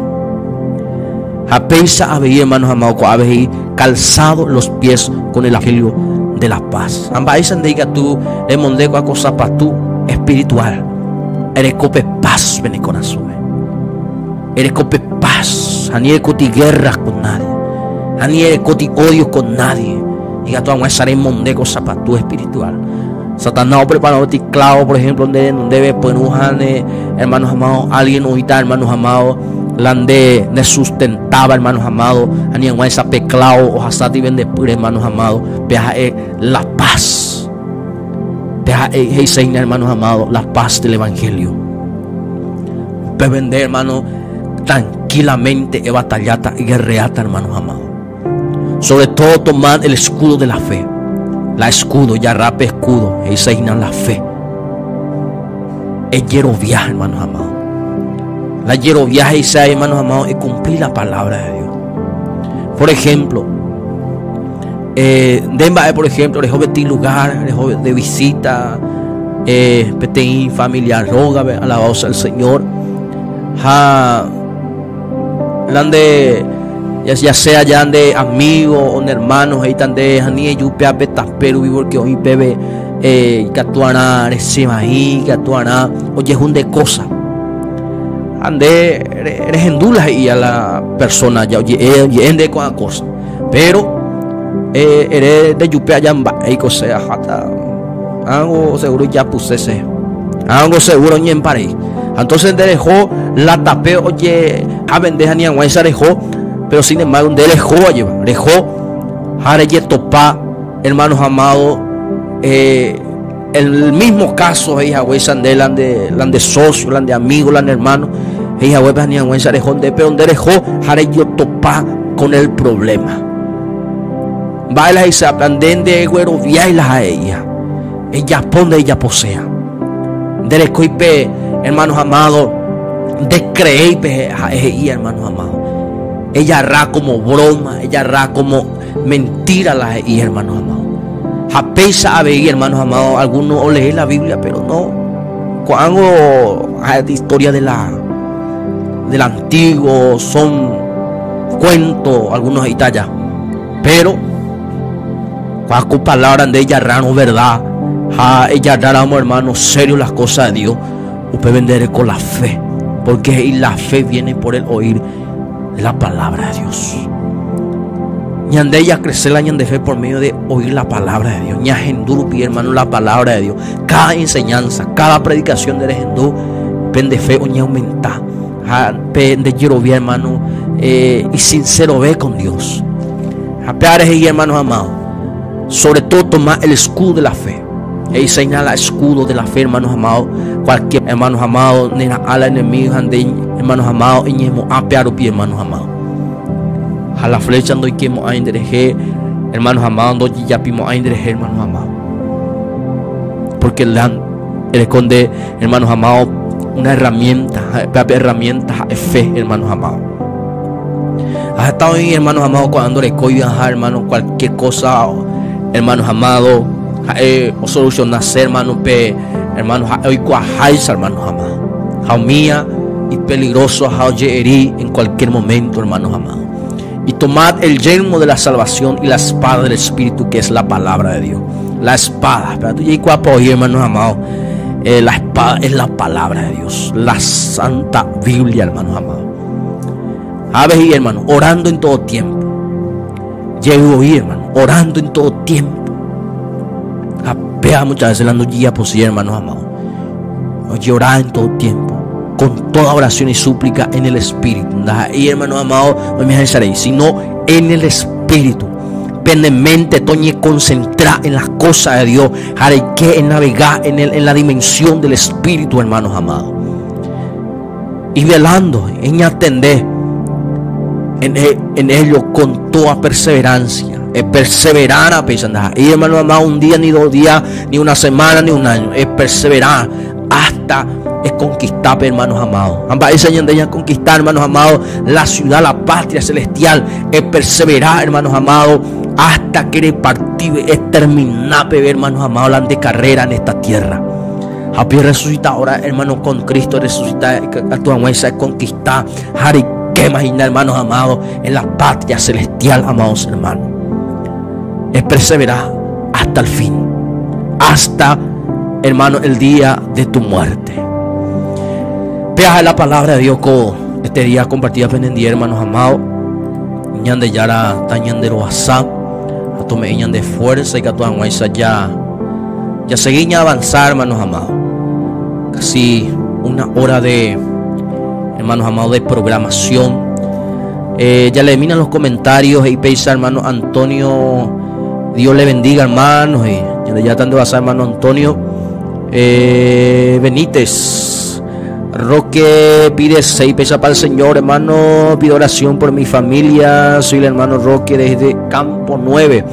A pensa a ver, hermanos amados, a ver calzado los pies con el evangelio de la paz. Ambas dicen que tú le mondé con cosa para tú espiritual. Eres cope paz, ven el corazón. Eres cope paz. Ani eres coti guerras con nadie. Ani eres coti odio con nadie. Y que tú vamos a estar en mondé cosa para tú espiritual. Satanás preparó ti clavo, por ejemplo, donde ve pues hermanos amados, alguien ahorita, hermanos amados, lande de sustentaba, hermanos amados, anian esa peclao o hasati vende pure, hermanos amados, peja la paz, peja hermanos amados, la paz del evangelio. Pe vender, hermano, tranquilamente e batallata y guerreata, hermanos amados. Sobre todo tomar el escudo de la fe. La escudo, ya rape escudo, enseñan la fe. El hierro viaje, hermanos amados. La hierro viaje, hermanos amados, es cumplir la palabra de Dios. Por ejemplo, por ejemplo, el joven de lugar, el joven de visita, PTI familiar, roga, alabado sea el Señor. Ya sea ya de amigos o de hermanos, ahí están de Janie, Yupia, Betas, pero vivo que hoy bebe, Catuana, Recimaí, Catuana, oye, es un de cosas. Ande, eres endula y a la persona, ya oye, es de cada cosa. Pero, eres de Yupia, Yamba, y cosa, hasta, algo seguro ya puse ese, algo seguro ni en París. Entonces, dejó la tapeo, oye, a vender ni a Guaysa dejó. Pero sin embargo, donde dejó Hareye topa, hermanos amados, el mismo caso, hija güey, de socio, de amigo, de hermano, hija güey, pero donde dejó Hareye topa con el problema. Baila y se aprenden de güero, viailas a ella pone, ella posea. De coipe, hermanos amados, de creer, hermanos amados. Ella hará como broma, ella hará como mentira las hermanos amados. Japesa a ver, hermanos amados, algunos o leer la Biblia, pero no. Cuando hay historia del antiguo, son cuentos, algunos ahí allá. Pero cuando palabras de ella raro, verdad, ella hará, hermanos, serio las cosas de Dios. Usted venderé con la fe, porque la fe viene por el oír la palabra de Dios. Ñande ella crecer la ñande fe por medio de oír la palabra de Dios. Ña gendurpi, hermano, la palabra de Dios. Cada enseñanza, cada predicación de gendú, pende fe o ña aumenta. Pende quiero ver, hermano, y sincero ve con Dios. Apeares y hermanos amados. Sobre todo tomar el escudo de la fe. Y señala el escudo de la fe, hermanos amados. Cualquier hermanos amados, nena ala enemigo, hermanos amados, y ñemo apearupi, hermanos amados. A la flecha no quemo a endereje, hermanos amados, no ya pimo a endereje, hermanos amados. Porque él esconde, hermanos amados, una herramienta de fe, hermanos amados. Has estado ahí, hermanos amados, cuando le coyo, hermanos, cualquier cosa, hermanos amados. O solucionar, hermanos, hermanos, hoy cuajáis, hermanos amados. Jaumía y peligroso, jauyerí en cualquier momento, hermanos amados. Y tomad el yelmo de la salvación y la espada del Espíritu, que es la palabra de Dios. La espada, hermanos amados. La espada es la palabra de Dios, la santa Biblia, hermanos amados. Aves y hermanos, orando en todo tiempo. Llego hoy, hermano, orando en todo tiempo. Vea muchas veces la noche posible, hermanos amados. Llorar en todo tiempo, con toda oración y súplica en el Espíritu. Y hermanos amados, no me dejaréis, sino en el Espíritu. Pendemente, toñe concentrar en las cosas de Dios. Haré que navegar en la dimensión del Espíritu, hermanos amados. Y velando, en atender en ello con toda perseverancia Es perseverar a pesar. Y hermano amado, un día, ni 2 días, ni una semana, ni un año. Es perseverar hasta es conquistar, hermanos amados. Ambas ya conquistar, hermanos amados, la ciudad, la patria celestial. Es perseverar, hermanos amados, hasta que el partido es terminar, hermanos amados, la de carrera en esta tierra. Happy resucita ahora, hermanos, con Cristo resucita. A tu amuesa es conquistar. Harry, que imaginar, hermanos amados, en la patria celestial, amados hermanos. Es perseverar hasta el fin, hasta, hermano, el día de tu muerte. Vea la palabra de Dios que este día compartida pendiente, hermanos amados. Ñan de yara, tañan de WhatsApp, a tu meñan de fuerza y que a tu amuesa ya seguí a avanzar, hermanos amados. Casi 1 hora de, hermanos amados, de programación. Ya le miran los comentarios y pesa, hermano Antonio. Dios le bendiga, hermanos. Y ya están de pasar, hermano Antonio Benítez. Roque pide 6 pesos para el Señor, hermano. Pido oración por mi familia. Soy el hermano Roque desde Campo 9.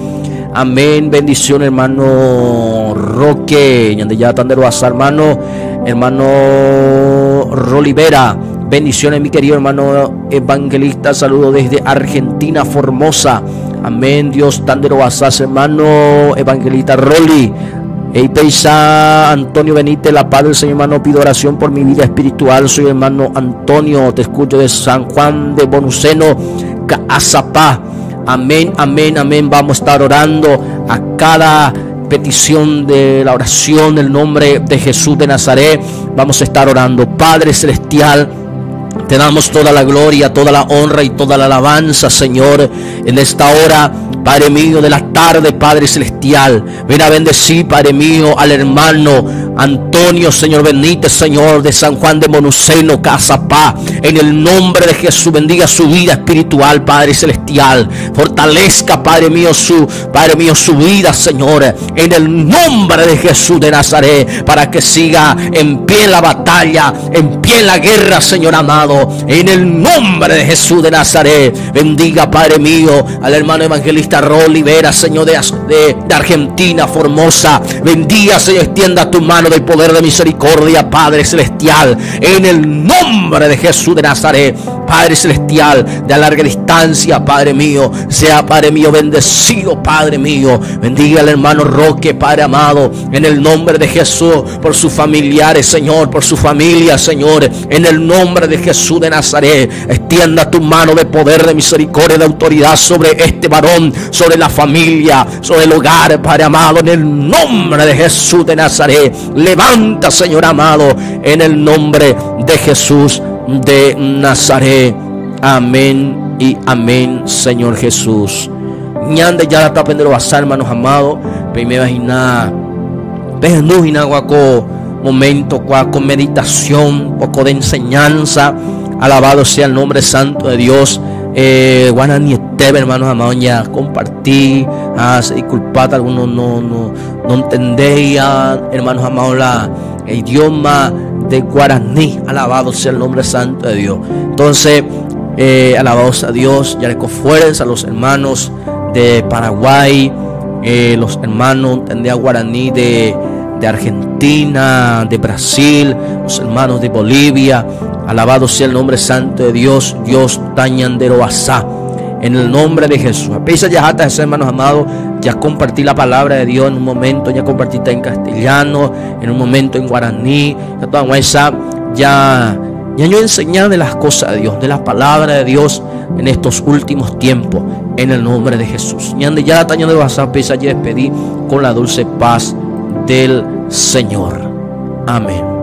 Amén. Bendición, hermano Roque. Ya están de pasar, hermano. Hermano Rolivera. Bendiciones, mi querido hermano evangelista. Saludo desde Argentina, Formosa. Amén. Dios Tandero Basas, hermano evangelista Rolly. Peisa Antonio Benítez, la paz del Señor, hermano. Pido oración por mi vida espiritual. Soy hermano Antonio. Te escucho de San Juan de Bonuceno, Caazapá. Amén, amén, amén. Vamos a estar orando a cada petición de la oración en el nombre de Jesús de Nazaret. Vamos a estar orando. Padre celestial, te damos toda la gloria, toda la honra y toda la alabanza, Señor, en esta hora, Padre mío, de la tarde, Padre celestial. Ven a bendecir, Padre mío, al hermano Antonio, Señor, Benítez, Señor, de San Juan de Monuceno, Caazapá. En el nombre de Jesús, bendiga su vida espiritual, Padre celestial. Fortalezca, Padre mío, su vida, Señor, en el nombre de Jesús de Nazaret, para que siga en pie en la batalla, en pie en la guerra, Señor amado. En el nombre de Jesús de Nazaret, bendiga, Padre mío, al hermano evangelista Rolivera, Señor, de Argentina, Formosa. Bendiga, Señor, extienda tu mano del poder de misericordia, Padre celestial, en el nombre de Jesús de Nazaret. Padre celestial, de a larga distancia, Padre mío, sea, Padre mío, bendecido, Padre mío. Bendiga al hermano Roque, Padre amado, en el nombre de Jesús, por sus familiares, Señor, por su familia, Señor, en el nombre de Jesús de Nazaret. Extienda tu mano de poder, de misericordia, de autoridad sobre este varón, sobre la familia, sobre el hogar, Padre amado, en el nombre de Jesús de Nazaret. Levanta, Señor amado, en el nombre de Jesús de Nazaret. Amén y amén, Señor Jesús. Ñande ya la está aprendiendo a basar, hermanos amados. Primero imagina guaco momento, con meditación, poco de enseñanza. Alabado sea el nombre santo de Dios. Guananietebe, hermanos amados, ya compartí. Disculpad, algunos no entendían, hermanos amados, el idioma de guaraní. Alabado sea el nombre santo de Dios. Entonces, alabados a Dios. Ya le fuerza a los hermanos de Paraguay, los hermanos entendía guaraní de Argentina, de Brasil, los hermanos de Bolivia. Alabado sea el nombre santo de Dios. Dios tañandero asá. En el nombre de Jesús. A pesar ya hasta hermanos amados, ya compartí la palabra de Dios en un momento, ya compartí en castellano, en un momento en guaraní, ya yo enseñé de las cosas de Dios, de la palabra de Dios en estos últimos tiempos, en el nombre de Jesús. Ya la taña de WhatsApp, ya despedí con la dulce paz del Señor. Amén.